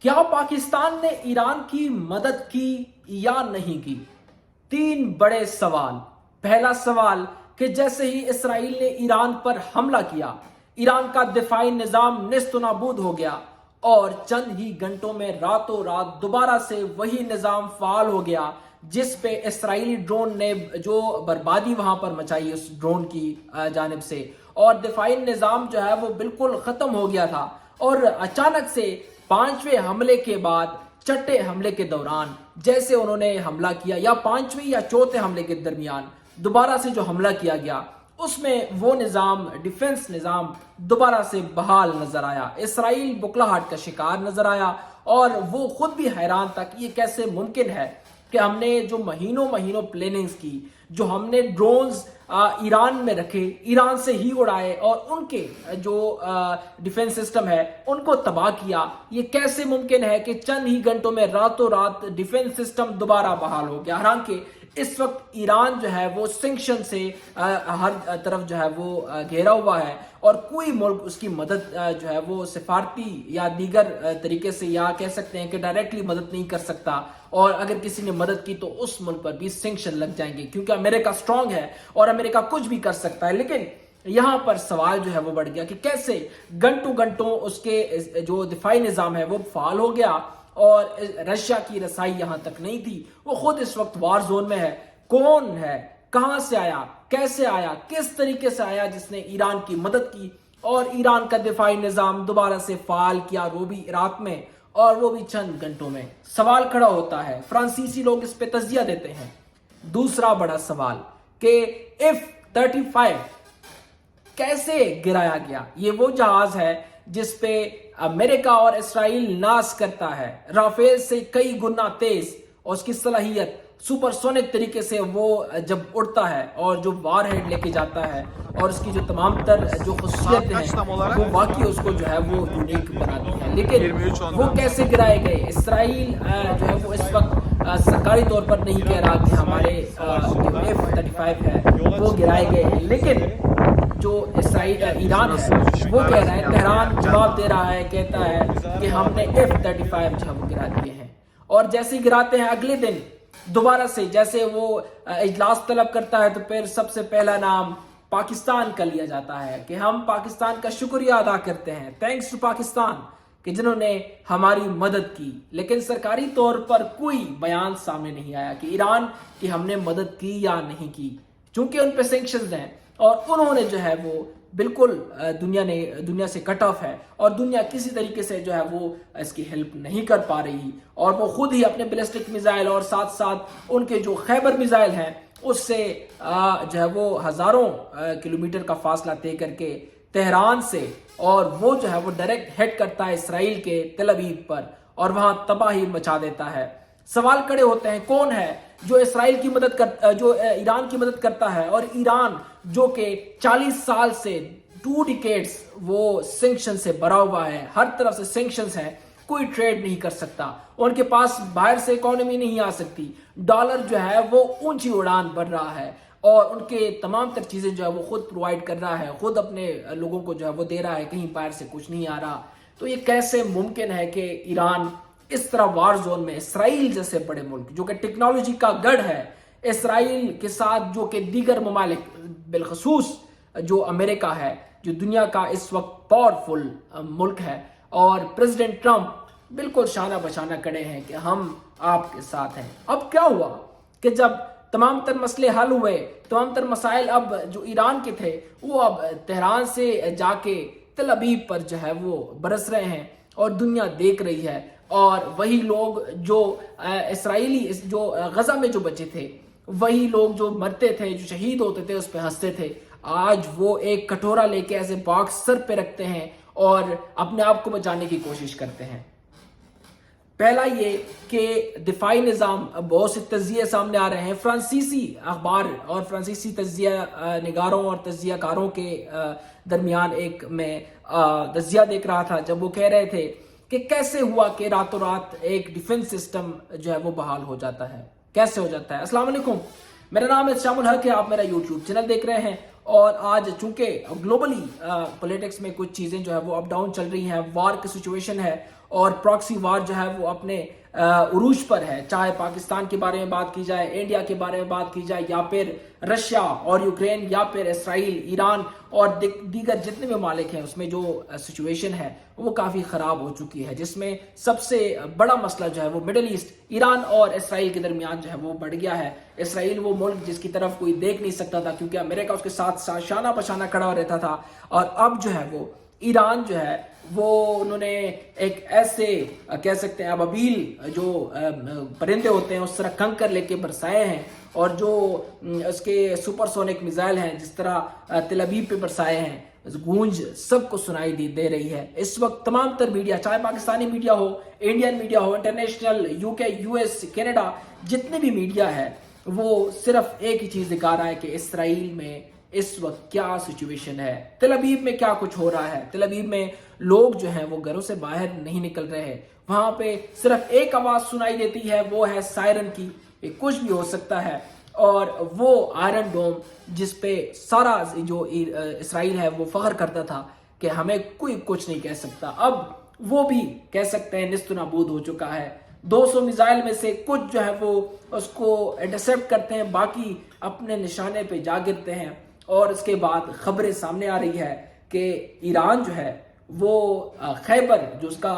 کیا پاکستان نے ایران کی مدد کی یا نہیں کی؟ 3 بڑے سوال۔ پہلا سوال کہ جیسے ہی اسرائیل نے ایران پر حملہ کیا، ایران کا دفاعی نظام نیست و نابود ہو گیا اور چند ہی گھنٹوں میں راتوں رات دوبارہ سے وہی نظام فعال ہو گیا جس پہ اسرائیلی ڈرون نے جو بربادی وہاں پر مچائی اس ڈرون کی جانب سے، اور دفاعی نظام جو ہے وہ بالکل ختم ہو گیا تھا۔ اور اچانک سے 5ویں حملے کے بعد چھٹے حملے کے دوران جیسے انہوں نے حملہ کیا، یا 5ویں یا 4تھے حملے کے درمیان دوبارہ سے جو حملہ کیا گیا، اس میں وہ نظام، ڈیفنس نظام دوبارہ سے بحال نظر آیا۔ اسرائیل بکلاہٹ کا شکار نظر آیا اور وہ خود بھی حیران تھا کہ یہ کیسے ممکن ہے کہ ہم نے جو مہینوں پلاننگز کی، جو ہم نے ڈرونز ایران میں رکھے، ایران سے ہی اڑائے اور ان کے جو ڈیفنس سسٹم ہے ان کو تباہ کیا، یہ کیسے ممکن ہے کہ چند ہی گھنٹوں میں راتوں رات ڈیفنس سسٹم دوبارہ بحال ہو گیا؟ حالانکہ اس وقت ایران جو ہے وہ سینکشن سے ہر طرف جو ہے وہ گھیرا ہوا ہے اور کوئی ملک اس کی مدد جو ہے وہ سفارتی یا دیگر طریقے سے، یا کہہ سکتے ہیں کہ ڈائریکٹلی مدد نہیں کر سکتا، اور اگر کسی نے مدد کی تو اس ملک پر بھی سینکشن لگ جائیں گے کیونکہ امریکہ اسٹرانگ ہے اور امریکہ کچھ بھی کر سکتا ہے۔ لیکن یہاں پر سوال جو ہے وہ بڑھ گیا کہ کیسے گھنٹوں اس کے جو دفاعی نظام ہے وہ فعال ہو گیا اور رشیا کی رسائی یہاں تک نہیں تھی۔ وہ خود اس وقت وار زون میں ہے۔ کون ہے، کہاں سے آیا، کیسے آیا، کس طریقے سے آیا جس نے ایران کی مدد کی اور ایران کا دفاعی نظام دوبارہ سے فعال کیا، وہ بھی عراق میں، اور وہ بھی چند گھنٹوں میں؟ سوال کھڑا ہوتا ہے، فرانسیسی لوگ اس پہ تجزیہ دیتے ہیں۔ دوسرا بڑا سوال کہ F-35 کیسے گرایا گیا؟ یہ وہ جہاز ہے جس پہ امریکہ اور اسرائیل ناز کرتا ہے، رافیل سے کئی گنا تیز، اور اس کی صلاحیت سپر سونک طریقے سے وہ جب اڑتا ہے اور جو وار ہیڈ لے کے جاتا ہے اور اس کی جو تمام تر جو خصوصیتیں ہیں وہ واقعی اس کو جو ہے وہ یونیک بناتی ہیں۔ لیکن وہ کیسے گرائے گئے؟ اسرائیل جو ہے وہ اس وقت سرکاری طور پر نہیں کہہ رہا کہ ہمارے F-35 ہے وہ گرائے گئے ہیں، لیکن جو ایران ہے وہ کہہ رہا ہے، تہران جواب دے رہا ہے، کہتا ہے کہ ہم نے F-35 جو ہے وہ گرا دیے ہیں۔ اور جیسے ہی گراتے ہیں اگلے دن دوبارہ سے جیسے وہ اجلاس طلب کرتا ہے تو پھر سب سے پہلا نام پاکستان کا لیا جاتا ہے کہ ہم پاکستان کا شکریہ ادا کرتے ہیں، تھینکس ٹو پاکستان، کہ جنہوں نے ہماری مدد کی۔ لیکن سرکاری طور پر کوئی بیان سامنے نہیں آیا کہ ایران کی ہم نے مدد کی یا نہیں کی، چونکہ ان پہ سینکشنز ہیں اور انہوں نے جو ہے وہ بالکل دنیا سے کٹ آف ہے، اور دنیا کسی طریقے سے جو ہے وہ اس کی ہیلپ نہیں کر پا رہی، اور وہ خود ہی اپنے بیلسٹک میزائل اور ساتھ ان کے جو خیبر میزائل ہیں اس سے جو ہے وہ ہزاروں کلومیٹر کا فاصلہ طے کر کے تہران سے، اور وہ جو ہے وہ ڈائریکٹ ہٹ کرتا ہے اسرائیل کے تل ابیب پر اور وہاں تباہی مچا دیتا ہے۔ سوال کھڑے ہوتے ہیں، کون ہے جو اسرائیل کی مدد جو ایران کی مدد کرتا ہے؟ اور ایران جو کہ 40 سال سے 2 ڈیکیڈز وہ سینکشن سے بھرا ہوا ہے، ہر طرف سے سینکشنز ہیں، کوئی ٹریڈ نہیں کر سکتا، ان کے پاس باہر سے اکانومی نہیں آ سکتی، ڈالر جو ہے وہ اونچی اڑان بڑھ رہا ہے، اور ان کے تمام تر چیزیں جو ہے وہ خود پرووائڈ کر رہا ہے، خود اپنے لوگوں کو جو ہے وہ دے رہا ہے، کہیں باہر سے کچھ نہیں آ رہا۔ تو یہ کیسے ممکن ہے کہ ایران اس طرح وار زون میں اسرائیل جیسے بڑے ملک جو کہ ٹیکنالوجی کا گڑھ ہے، اسرائیل کے ساتھ جو کہ دیگر ممالک بالخصوص جو امریکہ ہے، جو دنیا کا اس وقت پاورفل ملک ہے، اور پریزیڈنٹ ٹرمپ بالکل شانہ بشانہ کھڑے ہیں کہ ہم آپ کے ساتھ ہیں۔ اب کیا ہوا کہ جب تمام تر مسئلے حل ہوئے، تمام تر مسائل اب جو ایران کے تھے وہ اب تہران سے جا کے تل ابیب پر جو ہے وہ برس رہے ہیں، اور دنیا دیکھ رہی ہے، اور وہی لوگ جو اسرائیلی جو غزہ میں جو بچے تھے، وہی لوگ جو مرتے تھے، جو شہید ہوتے تھے، اس پہ ہنستے تھے، آج وہ ایک کٹورا لے کے ایسے باکس سر پہ رکھتے ہیں اور اپنے آپ کو بچانے کی کوشش کرتے ہیں۔ پہلا یہ کہ دفاعی نظام، بہت سے تجزیے سامنے آ رہے ہیں، فرانسیسی اخبار اور فرانسیسی تجزیہ نگاروں اور تجزیہ کاروں کے درمیان ایک میں تجزیہ دیکھ رہا تھا جب وہ کہہ رہے تھے کہ کیسے ہوا کہ راتوں رات ایک ڈیفنس سسٹم جو ہے وہ بحال ہو جاتا ہے، کیسے ہو جاتا ہے۔ السلام علیکم، میرا نام ہے شام الحق ہے، آپ میرا یوٹیوب چینل دیکھ رہے ہیں، اور آج چونکہ گلوبلی پولیٹکس میں کچھ چیزیں جو ہے وہ اپ ڈاؤن چل رہی ہیں، وار کی سچویشن ہے، اور پراکسی وار جو ہے وہ اپنے عروج پر ہے، چاہے پاکستان کے بارے میں بات کی جائے، انڈیا کے بارے میں بات کی جائے، یا پھر رشیا اور یوکرین، یا پھر اسرائیل، ایران اور دیگر جتنے بھی ممالک ہیں، اس میں جو سچویشن ہے وہ کافی خراب ہو چکی ہے، جس میں سب سے بڑا مسئلہ جو ہے وہ مڈل ایسٹ، ایران اور اسرائیل کے درمیان جو ہے وہ بڑھ گیا ہے۔ اسرائیل وہ ملک جس کی طرف کوئی دیکھ نہیں سکتا تھا، کیونکہ امریکہ اس کے ساتھ شانہ بشانہ کھڑا رہتا تھا، اور اب جو ہے وہ ایران جو ہے وہ انہوں نے ایک ایسے کہہ سکتے ہیں ابابیل جو پرندے ہوتے ہیں اس طرح کنکر لے کے برسائے ہیں، اور جو اس کے سپر سونک میزائل ہیں جس طرح تل ابیب پہ برسائے ہیں، گونج سب کو سنائی دے رہی ہے۔ اس وقت تمام تر میڈیا، چاہے Pakistani media who, Indian media who, international, you کے، یو ایس، کینیڈا، جتنے بھی میڈیا ہے وہ صرف ایک ہی چیز دکھا رہا ہے کہ اسرائیل میں اس وقت کیا سچویشن ہے، تل ابیب میں کیا کچھ ہو رہا ہے۔ تل ابیب میں لوگ جو ہیں وہ گھروں سے باہر نہیں نکل رہے ہیں، وہاں پہ صرف ایک آواز سنائی دیتی ہے، وہ ہے سائرن کی، کچھ بھی ہو سکتا ہے، اور وہ آئرن ڈوم جس پہ سارا جو اسرائیل ہے وہ فخر کرتا تھا کہ ہمیں کوئی کچھ نہیں کہہ سکتا، اب وہ بھی کہہ سکتے ہیں نیست و نابود ہو چکا ہے۔ 200 میزائل میں سے کچھ جو ہے وہ اس کو انٹرسیپٹ کرتے ہیں، باقی اپنے نشانے پہ جا گرتے ہیں، اور اس کے بعد خبریں سامنے آ رہی ہے کہ ایران جو ہے وہ خیبر جو اس کا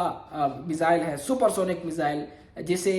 میزائل ہے، سپر سونک میزائل، جسے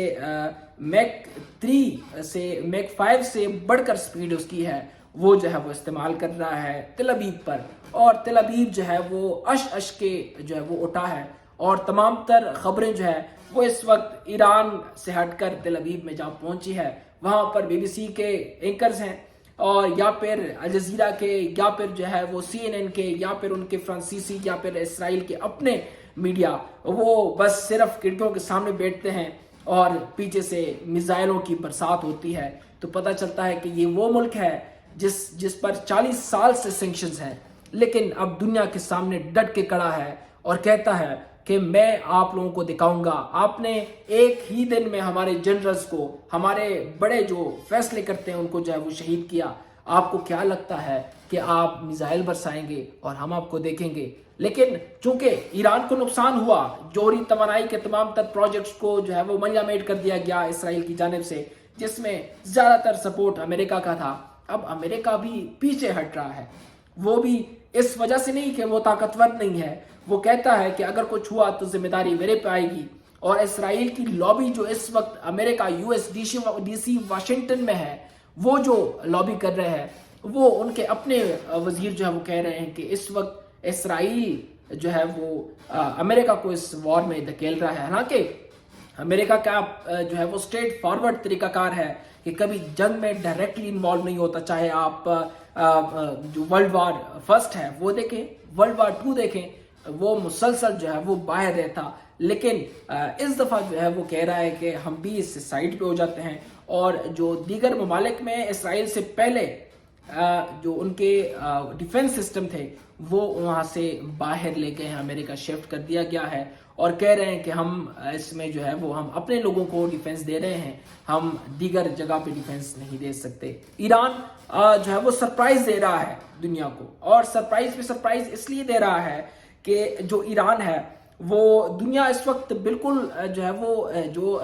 میک 3 سے میک 5 سے بڑھ کر سپیڈ اس کی ہے، وہ جو ہے وہ استعمال کر رہا ہے تل ابیب پر، اور تل ابیب جو ہے وہ اش کے جو ہے وہ اٹھا ہے، اور تمام تر خبریں جو ہے وہ اس وقت ایران سے ہٹ کر تل ابیب میں جا پہنچی ہے۔ وہاں پر بی بی سی کے اینکرز ہیں، اور یا پھر الجزیرہ کے، یا پھر جو ہے وہ CNN کے، یا پھر ان کے فرانسیسی، یا پھر اسرائیل کے اپنے میڈیا، وہ بس صرف کھڑکیوں کے سامنے بیٹھتے ہیں اور پیچھے سے میزائلوں کی برسات ہوتی ہے، تو پتہ چلتا ہے کہ یہ وہ ملک ہے جس پر 40 سال سے سینکشنز ہیں، لیکن اب دنیا کے سامنے ڈٹ کے کھڑا ہے اور کہتا ہے کہ میں آپ لوگوں کو دکھاؤں گا۔ آپ نے ایک ہی دن میں ہمارے جنرلز کو، ہمارے بڑے جو فیصلے کرتے ہیں ان کو جو ہے وہ شہید کیا، آپ کو کیا لگتا ہے کہ آپ میزائل برسائیں گے اور ہم آپ کو دیکھیں گے؟ لیکن چونکہ ایران کو نقصان ہوا، جوہری توانائی کے تمام تر پروجیکٹس کو جو ہے وہ منجا میٹ کر دیا گیا اسرائیل کی جانب سے، جس میں زیادہ تر سپورٹ امریکہ کا تھا، اب امریکہ بھی پیچھے ہٹ رہا ہے۔ وہ بھی اس وجہ سے نہیں کہ وہ طاقتور نہیں ہے، وہ کہتا ہے کہ اگر کچھ ہوا تو ذمہ داری میرے پہ آئے گی، اور اسرائیل کی لابی جو اس وقت امریکہ، US ڈی سی واشنگٹن میں ہے، وہ جو لابی کر رہے ہیں، وہ ان کے اپنے وزیر جو ہے وہ کہہ رہے ہیں کہ اس وقت اسرائیل جو ہے وہ امریکہ کو اس وار میں دھکیل رہا ہے۔ حالانکہ امریکہ کا جو ہے وہ اسٹریٹ فارورڈ طریقہ کار ہے کہ کبھی جنگ میں ڈائریکٹلی انوالو نہیں ہوتا، چاہے آپ جو ورلڈ وار فرسٹ ہے وہ دیکھیں، ورلڈ وار 2 دیکھیں، وہ مسلسل جو ہے وہ باہر رہتا، لیکن اس دفعہ جو ہے وہ کہہ رہا ہے کہ ہم بھی اس سائٹ پہ ہو جاتے ہیں، اور جو دیگر ممالک میں اسرائیل سے پہلے جو ان کے ڈیفنس سسٹم تھے وہ وہاں سے باہر لے گئے ہیں، امریکہ شفٹ کر دیا گیا ہے، اور کہہ رہے ہیں کہ ہم اس میں جو ہے وہ ہم اپنے لوگوں کو ڈیفنس دے رہے ہیں، ہم دیگر جگہ پہ ڈیفنس نہیں دے سکتے۔ ایران جو ہے وہ سرپرائز دے رہا ہے دنیا کو، اور سرپرائز پہ سرپرائز اس لیے دے رہا ہے کہ جو ایران ہے وہ دنیا اس وقت بالکل جو ہے وہ جو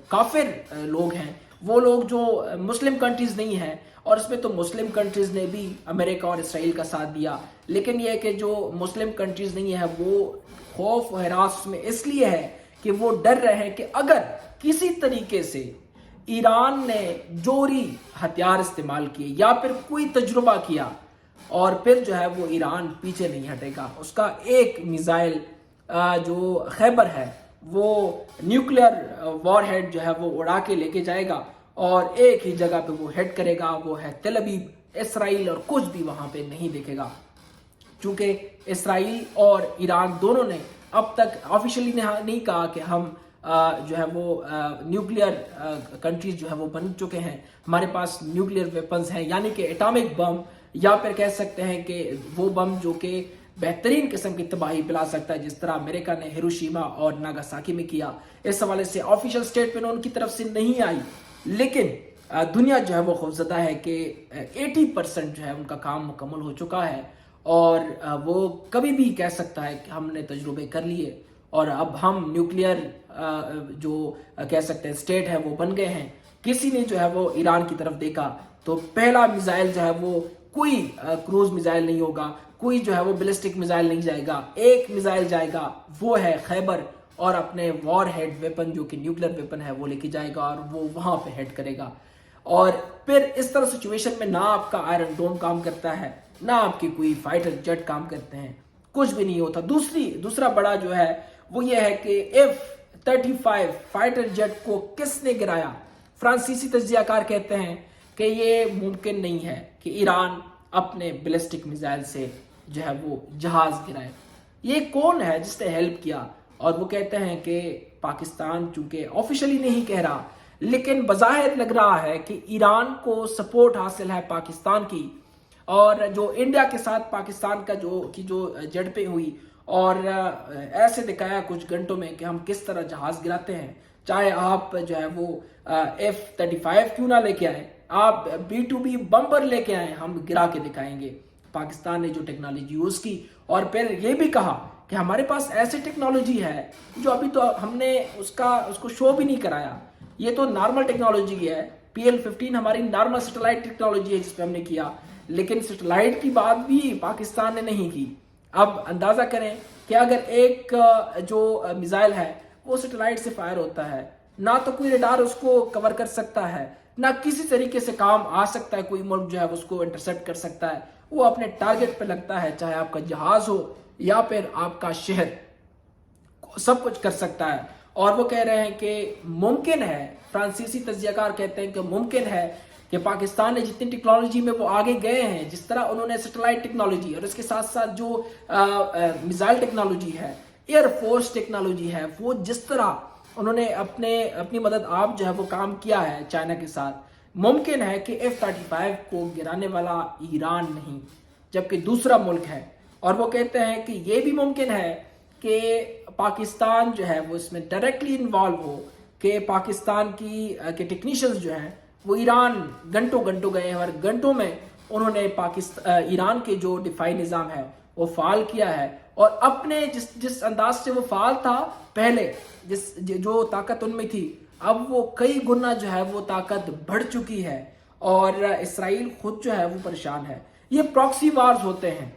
کافر لوگ ہیں، وہ لوگ جو مسلم کنٹریز نہیں ہیں، اور اس میں تو مسلم کنٹریز نے بھی امریکہ اور اسرائیل کا ساتھ دیا، لیکن یہ کہ جو مسلم کنٹریز نہیں ہیں وہ خوف و ہراس میں اس لیے ہے کہ وہ ڈر رہے ہیں کہ اگر کسی طریقے سے ایران نے جوہری ہتھیار استعمال کیے یا پھر کوئی تجربہ کیا، اور پھر جو ہے وہ ایران پیچھے نہیں ہٹے گا، اس کا ایک میزائل جو خیبر ہے وہ نیوکلیئر وار ہیڈ جو ہے وہ اڑا کے لے کے جائے گا، اور ایک ہی جگہ پہ وہ ہیڈ کرے گا، وہ ہے تل ابیب۔ اسرائیل اور کچھ بھی وہاں پہ نہیں دیکھے گا، چونکہ اسرائیل اور ایران دونوں نے اب تک آفیشلی نہیں کہا کہ ہم جو ہے وہ نیوکلیئر کنٹریز جو ہے وہ بن چکے ہیں، ہمارے پاس نیوکلیئر ویپنز ہیں، یعنی کہ ایٹامک بم، یا پھر کہہ سکتے ہیں کہ وہ بم جو کہ بہترین قسم کی تباہی پلا سکتا ہے، جس طرح امریکہ نے ہیروشیما اور ناگاساکی میں کیا۔ اس حوالے سے آفیشل سٹیٹمنٹ ان کی طرف سے نہیں آئی، لیکن دنیا جو ہے وہ خوفزدہ ہے کہ 80% جو ہے ان کا کام مکمل ہو چکا ہے، اور وہ کبھی بھی کہہ سکتا ہے کہ ہم نے تجربے کر لیے، اور اب ہم نیوکلیئر جو کہہ سکتے ہیں اسٹیٹ ہے وہ بن گئے ہیں. کسی نے جو ہے وہ ایران کی طرف دیکھا تو پہلا میزائل جو ہے وہ کوئی کروز میزائل نہیں ہوگا, کوئی جو ہے وہ بیلسٹک میزائل نہیں جائے گا, ایک میزائل جائے گا, وہ ہے خیبر, اور اپنے وار ہیڈ ویپن جو کہ نیوکلیئر ویپن ہے وہ لے کے جائے گا اور وہ وہاں پہ ہیڈ کرے گا. اور پھر اس طرح سچویشن میں نہ آپ کا آئرن ڈوم کام کرتا ہے, نہ آپ کے کوئی فائٹر جیٹ کام کرتے ہیں, کچھ بھی نہیں ہوتا. دوسرا بڑا جو ہے وہ یہ ہے کہ F-35 فائٹر جیٹ کو کس نے گرایا. فرانسیسی تجزیہ کار کہتے ہیں کہ یہ ممکن نہیں ہے کہ ایران اپنے بیلسٹک میزائل سے جو ہے وہ جہاز گرائے. یہ کون ہے جس نے ہیلپ کیا؟ اور وہ کہتے ہیں کہ پاکستان چونکہ آفیشلی نہیں کہہ رہا لیکن بظاہر لگ رہا ہے کہ ایران کو سپورٹ حاصل ہے پاکستان کی, اور جو انڈیا کے ساتھ پاکستان کا جو جھڑپیں ہوئی اور ایسے دکھایا کچھ گھنٹوں میں کہ ہم کس طرح جہاز گراتے ہیں, چاہے آپ جو ہے وہ F-35 کیوں نہ لے کے آئے, آپ B-2B بمبر لے کے آئے, ہم گرا کے دکھائیں گے. پاکستان نے جو ٹیکنالوجی یوز کی اور پھر یہ بھی کہا کہ ہمارے پاس ایسی ٹیکنالوجی ہے جو ابھی تو ہم نے اس کو شو بھی نہیں کرایا, یہ تو نارمل ٹیکنالوجی ہے. PL-15 ہماری نارمل سیٹلائٹ ٹیکنالوجی ہے جس پہ ہم نے کیا, لیکن سیٹلائٹ کی بات بھی پاکستان نے نہیں کی. اب اندازہ کریں کہ اگر ایک جو میزائل ہے وہ سیٹلائٹ سے فائر ہوتا ہے, نہ تو کوئی ریڈار اس کو کور کر سکتا ہے, نہ کسی طریقے سے کام آ سکتا ہے, کوئی ملک جو ہے اس کو انٹرسپٹ کر سکتا ہے, وہ اپنے ٹارگٹ پہ لگتا ہے, چاہے آپ کا جہاز ہو یا پھر آپ کا شہر, سب کچھ کر سکتا ہے. اور وہ کہہ رہے ہیں کہ ممکن ہے, فرانسیسی تجزیہ کار کہتے ہیں کہ ممکن ہے کہ پاکستان نے جتنی ٹیکنالوجی میں وہ آگے گئے ہیں, جس طرح انہوں نے سیٹلائٹ ٹیکنالوجی اور اس کے ساتھ ساتھ جو میزائل ٹیکنالوجی ہے, ایئر فورس ٹیکنالوجی ہے, وہ جس طرح انہوں نے اپنی مدد آپ جو ہے وہ کام کیا ہے چائنا کے ساتھ, ممکن ہے کہ F-35 کو گرانے والا ایران نہیں جبکہ دوسرا ملک ہے. اور وہ کہتے ہیں کہ یہ بھی ممکن ہے کہ پاکستان جو ہے وہ اس میں ڈائریکٹلی انوالو ہو, کہ پاکستان کے ٹیکنیشینز جو ہیں وہ ایران گھنٹوں گئے ہیں اور گھنٹوں میں انہوں نے ایران کے جو دفاعی نظام ہے وہ فعال کیا ہے, اور اپنے جس انداز سے وہ فعال تھا پہلے, جو طاقت ان میں تھی, اب وہ کئی گنا جو ہے وہ طاقت بڑھ چکی ہے, اور اسرائیل خود جو ہے وہ پریشان ہے. یہ پراکسی وارز ہوتے ہیں.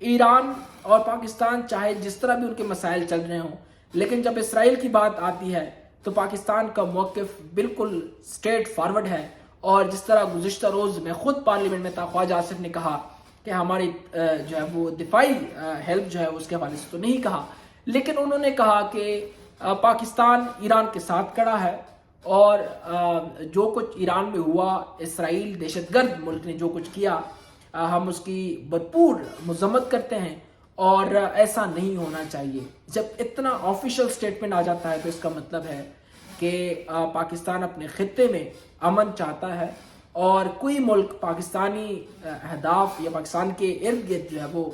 ایران اور پاکستان چاہے جس طرح بھی ان کے مسائل چل رہے ہوں, لیکن جب اسرائیل کی بات آتی ہے تو پاکستان کا موقف بالکل سٹریٹ فارورڈ ہے. اور جس طرح گزشتہ روز میں خود پارلیمنٹ میں تھا, خواجہ آصف نے کہا کہ ہماری جو ہے وہ دفاعی ہیلپ جو ہے اس کے حوالے سے تو نہیں کہا, لیکن انہوں نے کہا کہ پاکستان ایران کے ساتھ کھڑا ہے, اور جو کچھ ایران میں ہوا, اسرائیل دہشت گرد ملک نے جو کچھ کیا, ہم اس کی بھرپور مذمت کرتے ہیں, اور ایسا نہیں ہونا چاہیے. جب اتنا آفیشیل سٹیٹمنٹ آ جاتا ہے تو اس کا مطلب ہے کہ پاکستان اپنے خطے میں امن چاہتا ہے, اور کوئی ملک پاکستانی اہداف یا پاکستان کے ارد گرد جو ہے وہ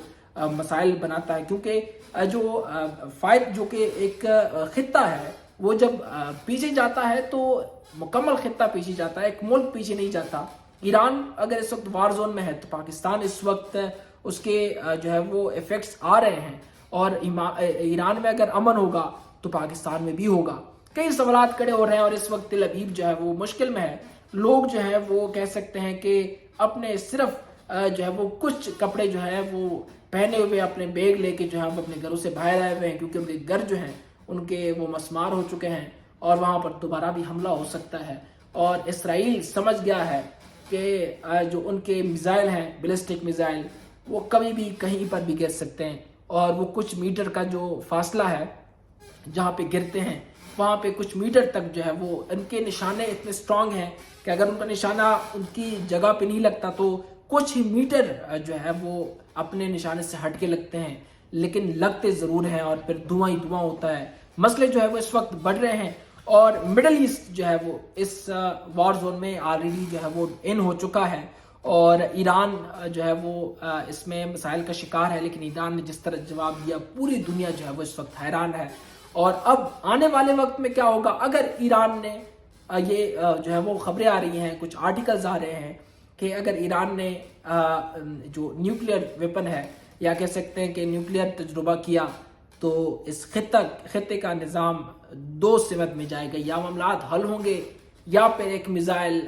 مسائل بناتا ہے, کیونکہ جو کہ ایک خطہ ہے وہ جب پیچھے جاتا ہے تو مکمل خطہ پیچھے جاتا ہے, ایک ملک پیچھے نہیں جاتا. ایران اگر اس وقت وار زون میں ہے تو پاکستان اس وقت اس کے جو ہے وہ ایفیکٹس آ رہے ہیں, اور ایران میں اگر امن ہوگا تو پاکستان میں بھی ہوگا. کئی سوالات کھڑے ہو رہے ہیں, اور اس وقت تل ابیب جو ہے وہ مشکل میں ہے. لوگ جو ہے وہ کہہ سکتے ہیں کہ اپنے صرف جو ہے وہ کچھ کپڑے جو ہے وہ پہنے ہوئے, اپنے بیگ لے کے جو ہے اپنے گھروں سے باہر آئے ہوئے ہیں, کیونکہ ان کے گھر جو ہیں ان کے وہ مسمار ہو چکے ہیں, اور وہاں پر دوبارہ بھی حملہ ہو سکتا ہے. اور اسرائیل سمجھ گیا ہے کہ جو ان کے میزائل ہیں, بیلسٹک میزائل, وہ کبھی بھی کہیں پر بھی گر سکتے ہیں, اور وہ کچھ میٹر کا جو فاصلہ ہے جہاں پہ گرتے ہیں وہاں پہ کچھ میٹر تک جو ہے وہ ان کے نشانے اتنے سٹرونگ ہیں کہ اگر ان کا نشانہ ان کی جگہ پہ نہیں لگتا تو کچھ ہی میٹر جو ہے وہ اپنے نشانے سے ہٹ کے لگتے ہیں, لیکن لگتے ضرور ہیں, اور پھر دھواں ہی دھواں ہوتا ہے. مسئلے جو ہے وہ اس وقت بڑھ رہے ہیں, اور مڈل ایسٹ جو ہے وہ اس وار زون میں آلریڈی جو ہے وہ ان ہو چکا ہے, اور ایران جو ہے وہ اس میں مسائل کا شکار ہے. لیکن ایران نے جس طرح جواب دیا, پوری دنیا جو ہے وہ اس وقت حیران ہے. اور اب آنے والے وقت میں کیا ہوگا اگر ایران نے یہ جو ہے وہ خبریں آ رہی ہیں, کچھ آرٹیکلز آ رہے ہیں کہ اگر ایران نے جو نیوکلیئر ویپن ہے, یا کہہ سکتے ہیں کہ نیوکلیئر تجربہ کیا, تو اس خطے کا نظام دو سمت میں جائے گا، یا معاملات حل ہوں گے یا پھر ایک میزائل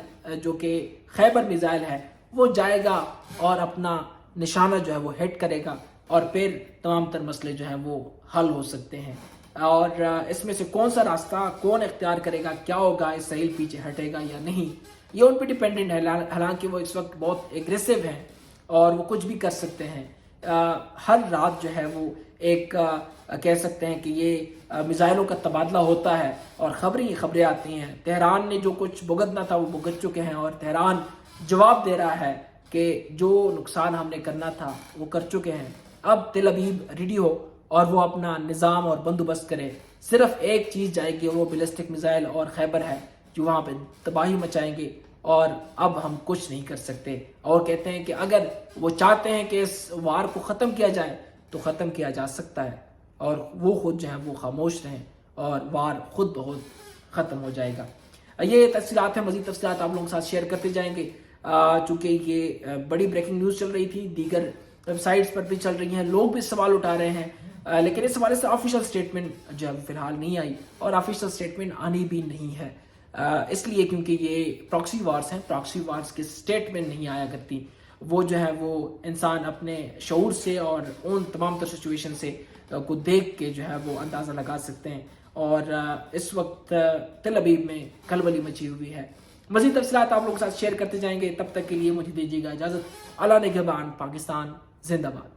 جو کہ خیبر میزائل ہے وہ جائے گا اور اپنا نشانہ جو ہے وہ ہٹ کرے گا، اور پھر تمام تر مسئلے جو ہیں وہ حل ہو سکتے ہیں۔ اور اس میں سے کون سا راستہ کون اختیار کرے گا، کیا ہوگا، اسرائیل پیچھے ہٹے گا یا نہیں، یہ ان پہ ڈیپینڈنٹ ہے۔ حالانکہ وہ اس وقت بہت ایگریسو ہیں اور وہ کچھ بھی کر سکتے ہیں۔ ہر رات جو ہے وہ ایک کہہ سکتے ہیں کہ یہ میزائلوں کا تبادلہ ہوتا ہے اور خبریں آتی ہیں۔ تہران نے جو کچھ بھگتنا تھا وہ بھگت چکے ہیں، اور تہران جواب دے رہا ہے کہ جو نقصان ہم نے کرنا تھا وہ کر چکے ہیں۔ اب تل ابیب ریڈی ہو اور وہ اپنا نظام اور بندوبست کرے۔ صرف ایک چیز جائے گی، وہ بیلسٹک میزائل اور خیبر ہے جو وہاں پہ تباہی مچائیں گے، اور اب ہم کچھ نہیں کر سکتے۔ اور کہتے ہیں کہ اگر وہ چاہتے ہیں کہ اس وار کو ختم کیا جائے تو ختم کیا جا سکتا ہے، اور وہ خود جو ہے وہ خاموش رہیں اور وار خود بخود ختم ہو جائے گا۔ یہ تفصیلات ہیں، مزید تفصیلات آپ لوگوں کے ساتھ شیئر کرتے جائیں گے، چونکہ یہ بڑی بریکنگ نیوز چل رہی تھی، دیگر ویب سائٹس پر بھی چل رہی ہیں، لوگ بھی سوال اٹھا رہے ہیں، لیکن اس حوالے سے آفیشیل سٹیٹمنٹ جو ہے فی الحال نہیں آئی، اور آفیشیل سٹیٹمنٹ آنی بھی نہیں ہے، اس لیے کیونکہ یہ پراکسی وارز ہیں، پراکسی وارز کی سٹیٹمنٹ نہیں آیا کرتی، وہ جو ہے وہ انسان اپنے شعور سے اور ان تمام تر سچویشن سے کو دیکھ کے جو ہے وہ اندازہ لگا سکتے ہیں۔ اور اس وقت تل ابیب میں کھلبلی مچی ہوئی ہے۔ مزید تفصیلات آپ لوگوں کے ساتھ شیئر کرتے جائیں گے، تب تک کے لیے مجھے دیجیے گا اجازت۔ اللہ نگہبان، پاکستان زندہ باد۔